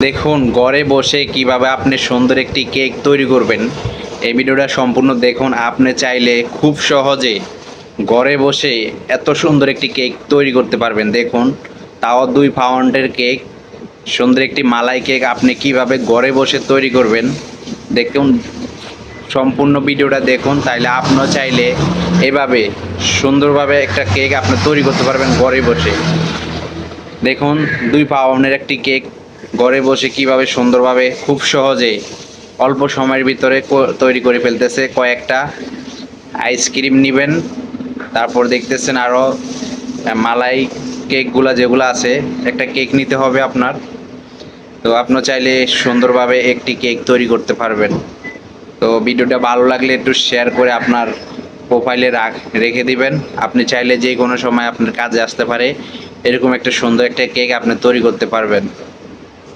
দেখুন ঘরে বসে কিভাবে আপনি সুন্দর একটি কেক তৈরি করবেন। এই ভিডিওটা সম্পূর্ণ দেখুন। আপনি চাইলে খুব সহজে ঘরে বসে এত সুন্দর একটি কেক তৈরি করতে পারবেন। দেখুন, তাও 2 পাউন্ডের কেক, সুন্দর একটি মালাই কেক আপনি কিভাবে ঘরে বসে তৈরি করবেন দেখুন। সম্পূর্ণ ভিডিওটা দেখুন, তাইলে আপনিও চাইলে এভাবে সুন্দরভাবে একটা কেক আপনি তৈরি করতে পারবেন ঘরে বসে। দেখুন 2 পাউন্ডের একটি কেক ঘরে বসে কিভাবে সুন্দরভাবে খুব সহজে অল্প সময়ের ভিতরে তৈরি করে ফেলতেছে। কয়েকটা আইসক্রিম নেবেন, তারপর দেখতেছেন আরও মালাই কেকগুলা যেগুলো আছে, একটা কেক নিতে হবে আপনার। তো আপনি চাইলে সুন্দরভাবে একটি কেক তৈরি করতে পারবেন। তো ভিডিওটা ভালো লাগলে একটু শেয়ার করে আপনার প্রোফাইলে রেখে দিবেন। আপনি চাইলে যে কোনো সময় আপনার কাজে আসতে পারে এরকম একটা সুন্দর একটা কেক আপনি তৈরি করতে পারবেন।